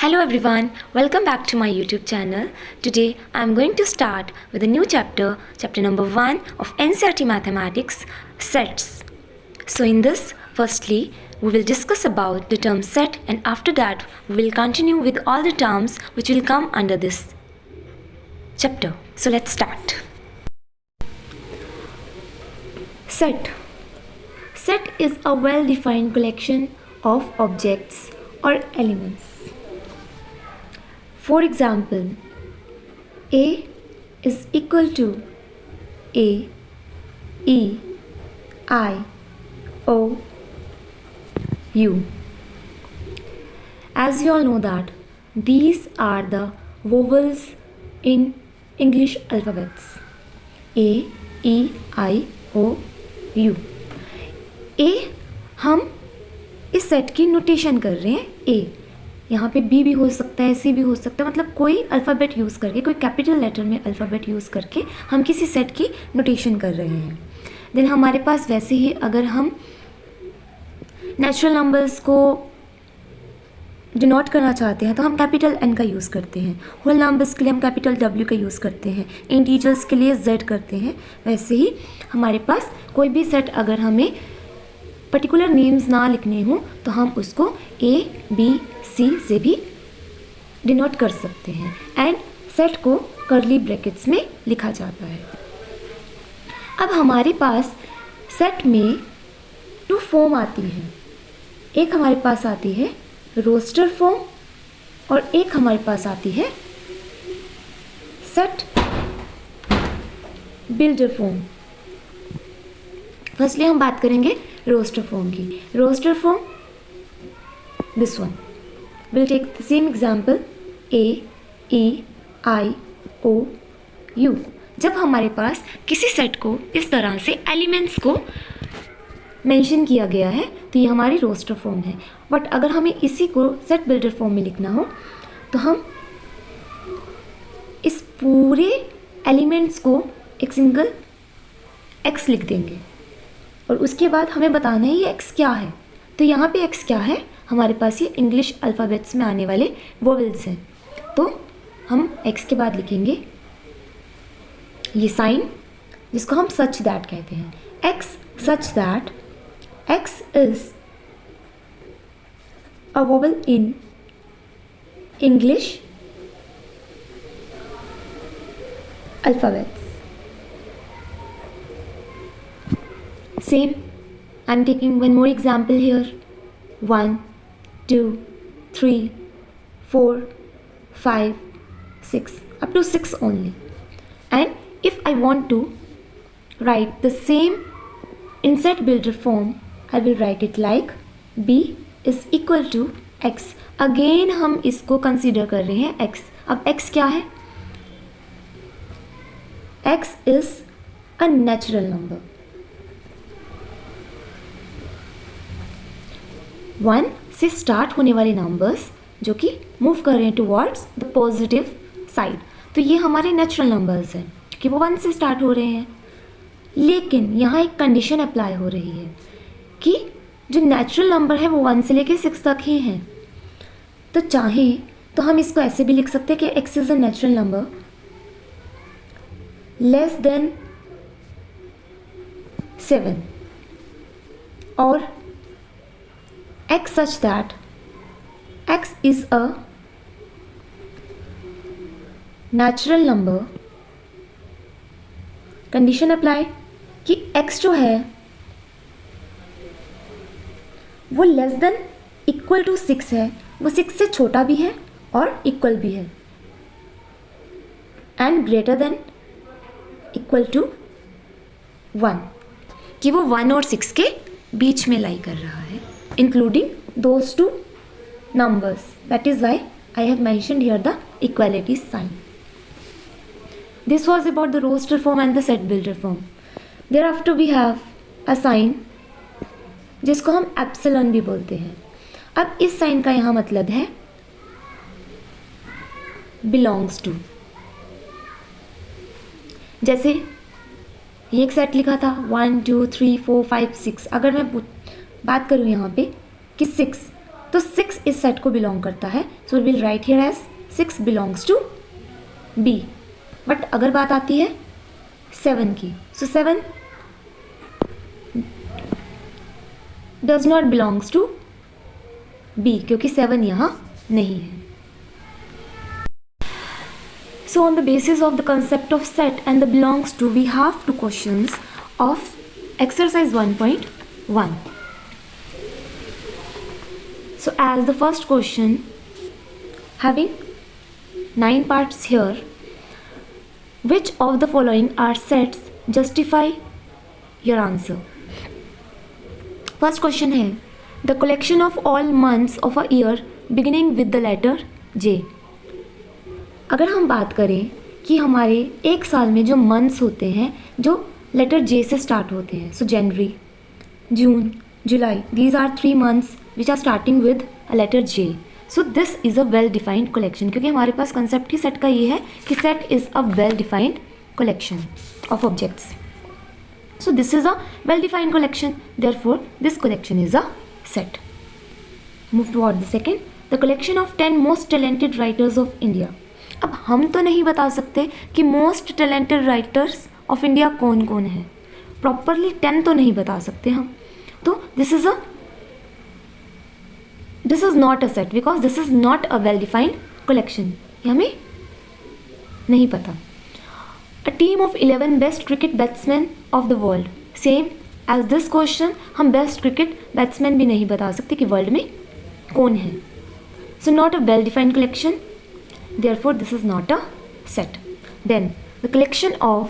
Hello everyone, welcome back to my YouTube channel. Today I am going to start with a new chapter, chapter number 1 of NCERT Mathematics, sets. So in this, firstly, we will discuss about the term set, and after that we will continue with all the terms which will come under this chapter. So let's start. Set. Set is a well-defined collection of objects or elements. For example, A is equal to A, E, I, O, U. As you all know that these are the vowels in English alphabets. A, E, I, O, U. A हम इस set की notation कर रहे हैं. A यहाँ पे B भी हो सकता है, सी भी हो सकता है, मतलब कोई अल्फ़ाबेट यूज़ करके, कोई कैपिटल लेटर में अल्फ़ाबेट यूज़ करके हम किसी सेट की नोटेशन कर रहे हैं. देन हमारे पास वैसे ही अगर हम नेचुरल नंबर्स को डिनोट करना चाहते हैं तो हम कैपिटल एन का यूज़ करते हैं. होल नंबर्स के लिए हम कैपिटल डब्ल्यू का यूज़ करते हैं. इंटीजर्स के लिए जेड करते हैं. वैसे ही हमारे पास कोई भी सेट अगर हमें पर्टिकुलर नेम्स ना लिखने हो तो हम उसको ए बी सी से भी डिनोट कर सकते हैं. एंड सेट को कर्ली ब्रैकेट्स में लिखा जाता है. अब हमारे पास सेट में टू फॉर्म आती है. एक हमारे पास आती है रोस्टर फॉर्म और एक हमारे पास आती है सेट बिल्डर फॉर्म. फर्स्टली हम बात करेंगे रोस्टर फॉर्म की. Roster form, this one. We'll take the same example A, E, I, O, U. जब हमारे पास किसी सेट को इस तरह से एलिमेंट्स को मेंशन किया गया है तो ये हमारी रोस्टर फॉर्म है. बट अगर हमें इसी को सेट बिल्डर फॉर्म में लिखना हो तो हम इस पूरे एलिमेंट्स को एक सिंगल x लिख देंगे और उसके बाद हमें बताना है ये x क्या है. तो यहाँ पे x क्या है, हमारे पास ये इंग्लिश अल्फ़ाबेट्स में आने वाले वोवेल्स हैं. तो हम x के बाद लिखेंगे ये साइन जिसको हम सच दैट कहते हैं. x such that x is a vowel in English alphabets. Same, I'm taking one more example here. 1, 2, 3, 4, 5, 6, up to 6 only. And if I want to write the same in set builder form, I will write it like B is equal to X. Again हम इसको consider कर रहे हैं X. अब X क्या है? X is a natural number. 1 से start होने वाले नंबर्स जो कि मूव कर रहे हैं टुवर्ड्स द पॉजिटिव साइड. तो ये हमारे नेचुरल नंबर्स हैं क्योंकि वो 1 से स्टार्ट हो रहे हैं. लेकिन यहाँ एक कंडीशन अप्लाई हो रही है कि जो नेचुरल नंबर है वो 1 से लेके 6 तक ही हैं. तो चाहे तो हम इसको ऐसे भी लिख सकते हैं कि x is a natural number less then 7 और x such that x is a natural number. Condition apply कि x जो है वो लेस देन इक्वल टू 6 है, वो 6 से छोटा भी है और इक्वल भी है, and greater than equal to 1, कि वो 1 और 6 के बीच में लाई कर रहा है, including those two numbers. That is why I have mentioned here the equality sign. This was about the roster form and the set builder form. Thereafter we have a sign जिसको हम एप्सिलॉन भी बोलते हैं. अब इस sign का यहाँ मतलब है belongs to. जैसे ये एक सेट लिखा था 1 2 3 4 5 6. अगर मैं बात करूँ यहाँ पे कि 6 तो 6 इस सेट को बिलोंग करता है, so will write here as 6 belongs to B. But अगर बात आती है 7 की, so 7 does not belongs to B, क्योंकि 7 यहाँ नहीं है। So on the basis of the concept of set and the belongs to, we have two questions of exercise 1.1. So as the first question, having 9 parts here, which of the following are sets? Justify your answer. First question है, the collection of all months of a year beginning with the letter J. अगर हम बात करें कि हमारे एक साल में जो मंथ्स होते हैं जो लेटर जे से स्टार्ट होते हैं, so January, June, July, these are 3 months which are starting with a letter J. So this is a well defined collection, क्योंकि हमारे पास कंसेप्ट ही सेट का ये है कि set is a well defined collection of objects. So this is a well defined collection, therefore this collection is a set. Move toward the second, the collection of 10 most talented writers of India. अब हम तो नहीं बता सकते कि most talented writers of India कौन कौन है, प्रॉपरली 10 तो नहीं बता सकते हम, तो this is not a set because this is not a well defined collection, ये हमें नहीं पता। A team of 11 best cricket batsman of the world, same as this question, हम बेस्ट क्रिकेट बैट्समैन भी नहीं बता सकते कि वर्ल्ड में कौन है, so not a well defined collection, therefore this is not a set. Then the collection of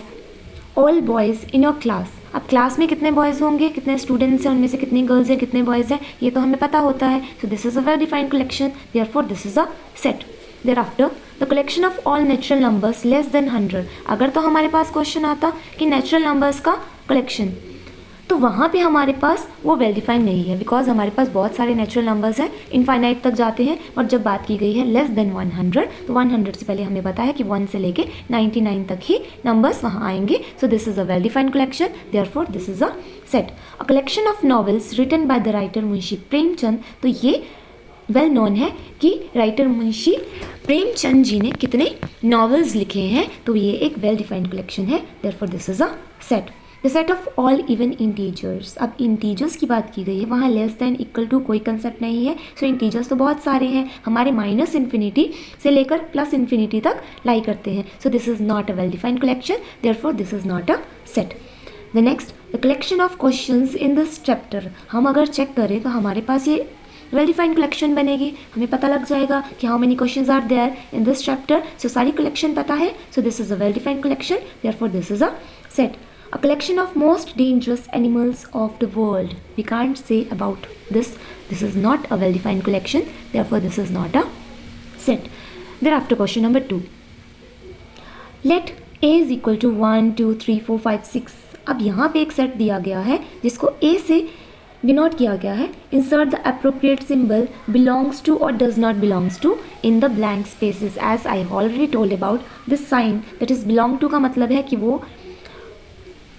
all boys in your class. अब क्लास में कितने बॉयज़ होंगे, कितने स्टूडेंट्स हैं, उनमें से कितनी गर्ल्स हैं, कितने बॉयज़ हैं, ये तो हमें पता होता है, so this is a well defined collection, therefore this is a set. Thereafter the collection of all natural numbers less than 100. अगर तो हमारे पास क्वेश्चन आता कि नेचुरल नंबर्स का कलेक्शन, तो वहाँ पे हमारे पास वो वेल डिफाइंड नहीं है, बिकॉज हमारे पास बहुत सारे नेचुरल नंबर्स हैं, इनफाइनाइट तक जाते हैं, और जब बात की गई है लेस देन 100, तो 100 से पहले हमें पता है कि 1 से लेके 99 तक ही नंबर्स वहाँ आएंगे, so this is a well defined collection, therefore this is a set. A collection of novels written by the writer Munshi Premchand, तो ये वेल नोन है कि राइटर मुंशी प्रेमचंद जी ने कितने नॉवेल्स लिखे हैं, तो ये एक वेल डिफाइंड कलेक्शन है, therefore this is a set. The set of all even integers, अब इंटीजर्स की बात की गई है, वहाँ लेस दैन इक्वल टू कोई कंसेप्ट नहीं है, सो इंटीजर्स तो बहुत सारे हैं, हमारे माइनस इन्फिनिटी से लेकर प्लस इन्फिनिटी तक लाई करते हैं, सो this is not a well defined collection, therefore this is not a set. The next, the collection of questions in this chapter, हम अगर चेक करें तो हमारे पास ये वेल डिफाइंड कलेक्शन बनेगी, हमें पता लग जाएगा कि how many questions are there in this chapter, so सारी कलेक्शन पता है, so this is a well defined collection, therefore this is a set. A collection of most dangerous animals of the world, we can't say about this, this is not a well defined collection, therefore this is not a set. Thereafter question number 2, let A is equal to 1 2 3 4 5 6। अब यहाँ पे एक set दिया गया है जिसको A से denote किया गया है, insert the appropriate symbol belongs to or does not belongs to in the blank spaces, as I have already told about this sign, that is belong to का मतलब है कि वो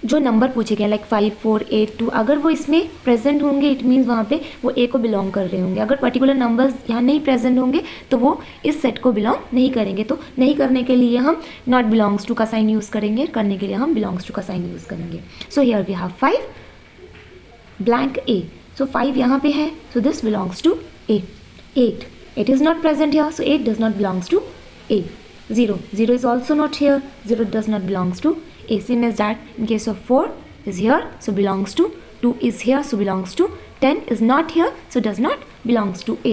जो नंबर पूछे गए लाइक 5 4 8 2, अगर वो इसमें प्रेजेंट होंगे इट मीन्स वहाँ पे वो ए को बिलोंग कर रहे होंगे, अगर पर्टिकुलर नंबर्स यहाँ नहीं प्रेजेंट होंगे तो वो इस सेट को बिलोंग नहीं करेंगे, तो नहीं करने के लिए हम नॉट बिलोंग्स टू का साइन यूज़ करेंगे, करने के लिए हम बिलोंग्स टू का साइन यूज़ करेंगे। So here we have 5 blank A, so 5 यहाँ पे है, so this belongs to A. 8 is not present here, so 8 does not belongs to A. 0 is also not here, 0 does not belongs to A, same as that in case of 4 is here, so belongs to, 2 is here, so belongs to, 10 is not here, so does not belongs to A.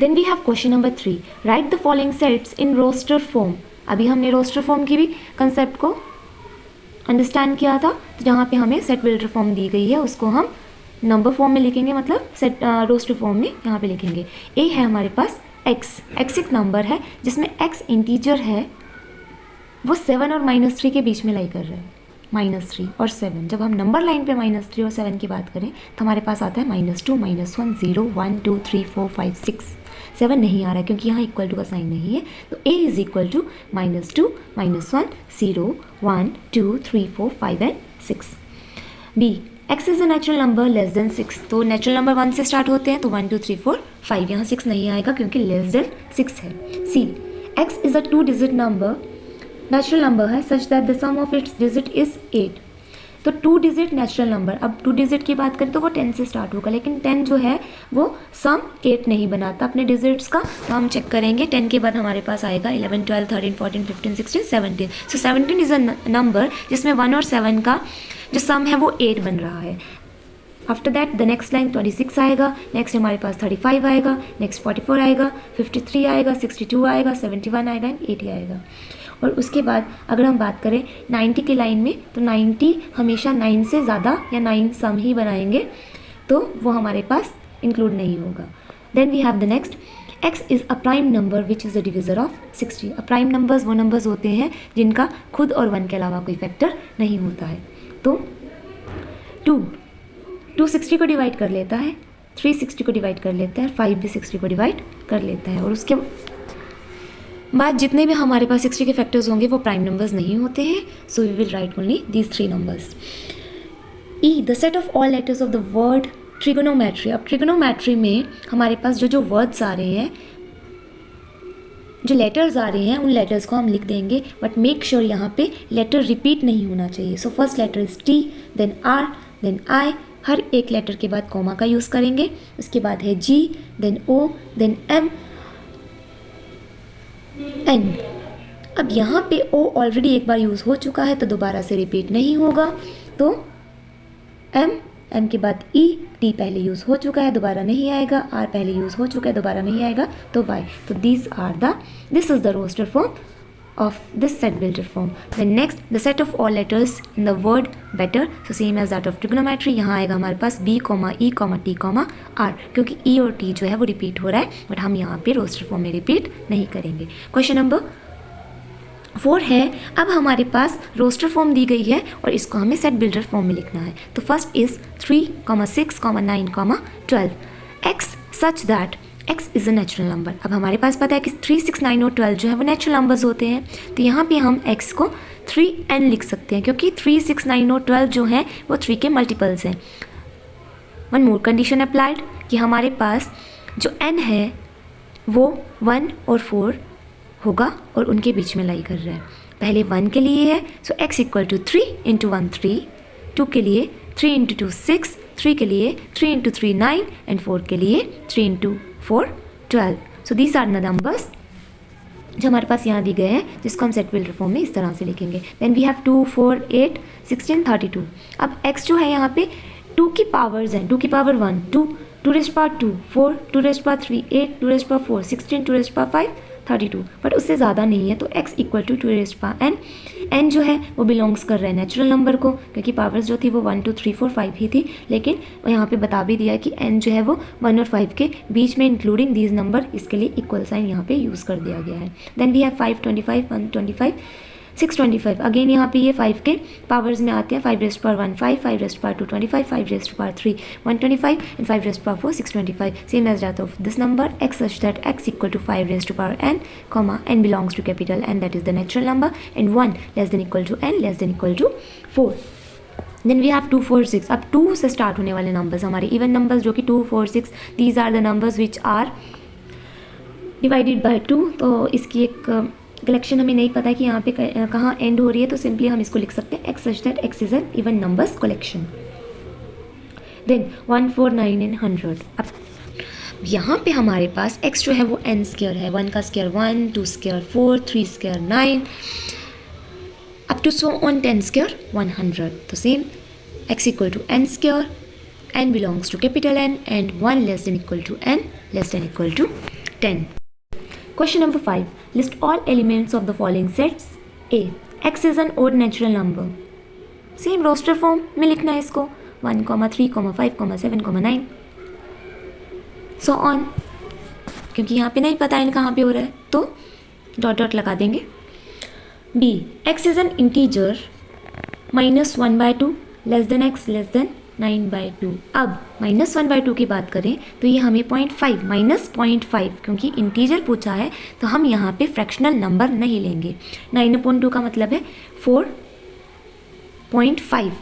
Then we have question number 3, write the following sets in roster form। अभी हमने roster form की भी concept को understand किया था, तो जहाँ पे हमें set builder form दी गई है उसको हम number form में लिखेंगे, मतलब set roster form में यहाँ पे लिखेंगे। A है हमारे पास x एक नंबर है जिसमें x इंटीजर है, वो 7 और -3 के बीच में लाई कर रहे हैं, -3 और 7। जब हम नंबर लाइन पे -3 और 7 की बात करें तो हमारे पास आता है -2 -1 0 1 2 3 4 5 6। 7 नहीं आ रहा है क्योंकि यहाँ इक्वल टू का साइन नहीं है, तो A is equal to -2 -1 0 1 2 3 4 5 and 6। B, x is a natural number less than 6, तो नेचुरल नंबर 1 से स्टार्ट होते हैं, तो 1 2 3 4 5, यहाँ 6 नहीं आएगा क्योंकि लेस देन 6 है। See, x is a 2 digit number, natural number है such that the sum of its digit is 8, तो 2 डिजिट नेचुरल नंबर, अब 2 डिजिट की बात करें तो वो 10 से स्टार्ट होगा, लेकिन 10 जो है वो सम 8 नहीं बनाता अपने डिजिट्स का, तो हम चेक करेंगे 10 के बाद हमारे पास आएगा 11 12 13 14 15 16 17, सो 17 इज़ अ नंबर जिसमें 1 और 7 का जो सम है वो 8 बन रहा है। After that the next line 26 आएगा, नेक्स्ट हमारे पास 35 आएगा, नेक्स्ट 44 आएगा, 53 आएगा, 62 आएगा, 71 आएगा एंड 80 आएगा। और उसके बाद अगर हम बात करें 90 की लाइन में, तो 90 हमेशा 9 से ज़्यादा या 9 सम ही बनाएंगे, तो वो हमारे पास इंक्लूड नहीं होगा। Then we have the next, x is a prime number which is the divisor of 60। A prime numbers वो नंबर्स होते हैं जिनका खुद और 1 के अलावा कोई फैक्टर नहीं होता है। तो 2 60 को डिवाइड कर लेता है, 3 60 को डिवाइड कर लेता है, 5 भी 60 को डिवाइड कर लेता है, और उसके बाद जितने भी हमारे पास 60 के फैक्टर्स होंगे वो प्राइम नंबर्स नहीं होते हैं, so we will write only these 3 numbers. E, the set of all letters of the word trigonometry. अब ट्रिगोनोमेट्री में हमारे पास जो वर्ड्स आ रहे हैं, जो लेटर्स आ रहे हैं, उन लेटर्स को हम लिख देंगे, बट मेक श्योर यहाँ पे लेटर रिपीट नहीं होना चाहिए। So first letter is T, then R, then I, हर एक लेटर के बाद कॉमा का यूज़ करेंगे। उसके बाद है जी, देन ओ, देन एम, एन। अब यहाँ पे ओ ऑलरेडी एक बार यूज़ हो चुका है तो दोबारा से रिपीट नहीं होगा, तो एम, एम के बाद ई, टी पहले यूज़ हो चुका है दोबारा नहीं आएगा, आर पहले यूज़ हो चुका है दोबारा नहीं आएगा, तो वाई। तो this is the roster form of this set builder form. Then next, the set of all letters in the word better, so same as that of trigonometry. यहाँ आएगा हमारे पास B, E, T, R, क्योंकि E और T जो है वो repeat हो रहा है, बट हम यहाँ पे रोस्टर फॉर्म में रिपीट नहीं करेंगे। क्वेश्चन नंबर 4 है, अब हमारे पास रोस्टर फॉर्म दी गई है और इसको हमें सेट बिल्डर फॉर्म में लिखना है। तो first is 3, 6, 9, 12, x such that x is a natural number. अब हमारे पास पता है कि 3, 6, 9 और 12 जो है वो नेचुरल नंबर्स होते हैं, तो यहाँ पे हम x को 3n लिख सकते हैं, क्योंकि 3, 6, 9 और 12 जो हैं वो 3 के मल्टीपल्स हैं। वन मोर कंडीशन अप्लाइड कि हमारे पास जो n है वो 1 और 4 होगा और उनके बीच में लाई कर रहा है। पहले 1 के लिए है, सो x इक्वल टू 3 इंटू 1 3, 2 के लिए 3 इंटू 2 6, 3 के लिए 3 इंटू 3 9 एंड 4 के लिए 3 into 4 12। So these are the numbers जो हमारे पास यहाँ दिए गए हैं, जिसको हम सेट बिल्डर फॉर्म में इस तरह से लिखेंगे। Then we have 2, 4, 8, 16, 32। अब x जो है यहाँ पे 2 की पावर्स हैं, 2 की power 1 2, 2 raised power 2 4, 2 raised power 3 8, 2 raised power 4 16, 2 raised power 5 32, but उससे ज़्यादा नहीं है, तो x equal to 2 raised power n। n जो है वो बिलोंग्स कर रहा है नेचुरल नंबर को, क्योंकि पावर्स जो थी वो 1 2 3 4 5 ही थी, लेकिन यहाँ पे बता भी दिया कि n जो है वो 1 और 5 के बीच में इंक्लूडिंग दीज नंबर, इसके लिए इक्वल साइन यहाँ पे यूज़ कर दिया गया है। Then we have 5 25 125 625। अगेन यहाँ पे ये 5 के पावर्स में आते हैं, 5 raised power 1 5, 5 raised power 2 25, 5 raised power 3 125 and 5 raised power 4 625, same as that of this number x such that x equal to 5 raised to power n, n belongs to capital N, that is the natural number, and 1 less than equal to n less than equal to 4। Then we have 2 4 6। अब 2 से start होने वाले numbers हमारे even numbers जो कि 2 4 6, these are the numbers which are divided by 2। तो इसकी एक कलेक्शन हमें नहीं पता है कि यहाँ पे कहाँ एंड हो रही है, तो सिंपली हम इसको लिख सकते हैं x such that x is an even numbers collection। Then 1 4 9 and 100। अब यहाँ पे हमारे पास x जो है वो n स्क्वायर है, 1 का square 1, 2 square 4, 3 square 9 up to so on 10 square 100। तो same x equal to n square, n belongs to capital N and 1 less than equal to n less than equal to 10। Question number 5. List all elements of the following sets. A. X is an odd natural number. Same roster form में लिखना है इसको, 1, 3, 5, 7, 9 so on। क्योंकि यहाँ पे नहीं पता है कहाँ पे हो रहा है, तो डॉट डॉट लगा देंगे। B. X is an integer -1/2 less than x less than 9/2। अब -1/2 की बात करें तो ये हमें 0.5 -0.5, क्योंकि इंटीजर पूछा है तो हम यहाँ पे फ्रैक्शनल नंबर नहीं लेंगे। 9/2 का मतलब है 4.5,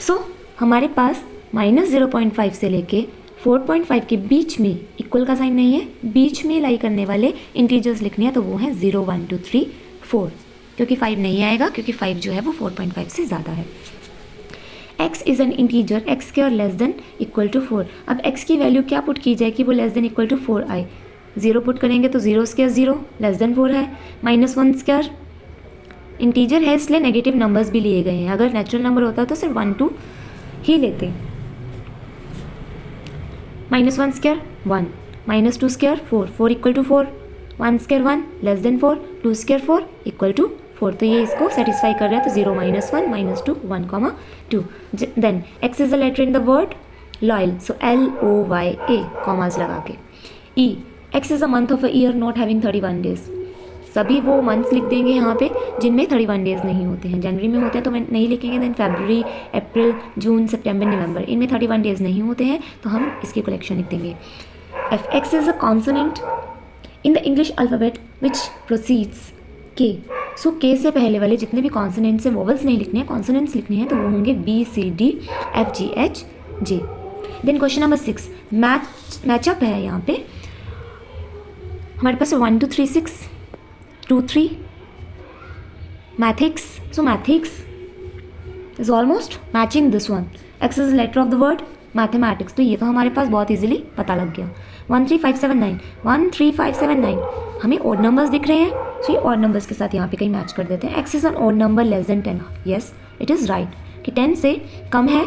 सो हमारे पास -0.5 से लेके 4.5 के बीच में इक्वल का साइन नहीं है, बीच में लाई करने वाले इंटीजर्स लिखने हैं तो वो हैं 0, 1, 2, 3, 4, क्योंकि 5 नहीं आएगा क्योंकि 5 जो है वो 4.5 से ज़्यादा है। x is an integer x square less than equal to 4। अब x की वैल्यू क्या पुट की जाए कि वो लेस देन इक्वल टू 4 आए। 0 पुट करेंगे तो 0 स्क्वायर 0 लेस देन 4 है। -1 स्क्वायर इंटीजर है इसलिए नेगेटिव नंबर्स भी लिए गए हैं, अगर नेचुरल नंबर होता तो सिर्फ 1, 2 ही लेते। -1 square 1, -2 square 4, 4 equal to 4, 1 square 1 less than 4, 2 square 4 equal to 4, तो ये इसको सेटिस्फाई कर रहा है, तो 0, -1, -2, 1, 2। Then x is the letter in the word loyal, so LOYA commas लगा के। E, x is a month of a year not having 31 days. सभी वो मंथ्स लिख देंगे यहाँ पे जिनमें 31 डेज नहीं होते हैं। जनवरी में होते हैं तो मैं नहीं लिखेंगे, देन फरवरी, अप्रैल, जून, सितंबर, नवंबर, इनमें 31 डेज नहीं होते हैं तो हम इसकी कलेक्शन लिख देंगे। F, x is a consonant in the English alphabet which proceeds K। So K से पहले वाले जितने भी कॉन्सोनेंट्स हैं, वोवल्स नहीं लिखने हैं, कॉन्सोनेंट्स लिखने हैं, तो वो होंगे B, C, D, F, G, H, J। Then question number 6, match up है यहाँ पे हमारे पास 1, 2, 3, 6, 2, 3, maths. So maths is almost matching this one. X is letter of the word mathematics, तो ये तो हमारे पास बहुत इजीली पता लग गया। 1, 3, 5, 7, 9, 1, 3, 5, 7, 9 हमें ऑड नंबर्स दिख रहे हैं, सो ये ऑड नंबर्स के साथ यहाँ पे कहीं मैच कर देते हैं। X is an odd number less than 10, yes it is right कि 10 से कम है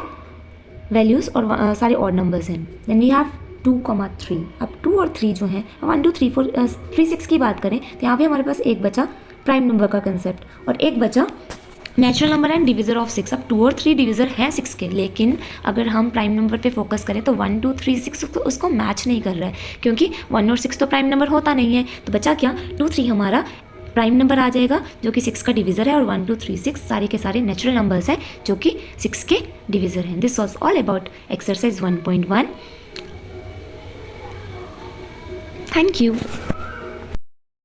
वैल्यूज़ और सारे ऑड नंबर्स हैं। Then we have 2, 3। अब 2 और 3 जो हैं, 1, 2, 3, 4, 3, 6 की बात करें तो यहाँ पे हमारे पास एक बचा प्राइम नंबर का कंसेप्ट और एक बचा natural number and divisor of 6। अब 2 और 3 डिविज़र हैं 6 के, लेकिन अगर हम प्राइम नंबर पे फोकस करें तो 1, 2, 3, 6 तो उसको मैच नहीं कर रहा है, क्योंकि 1 और 6 तो प्राइम नंबर होता नहीं है। तो बचा क्या, 2, 3 हमारा प्राइम नंबर आ जाएगा जो कि 6 का डिविज़र है, और 1, 2, 3, 6 सारे के सारे नेचुरल नंबर्स हैं जो कि 6 के डिविज़र हैं। This was all about exercise 1.1। Thank you.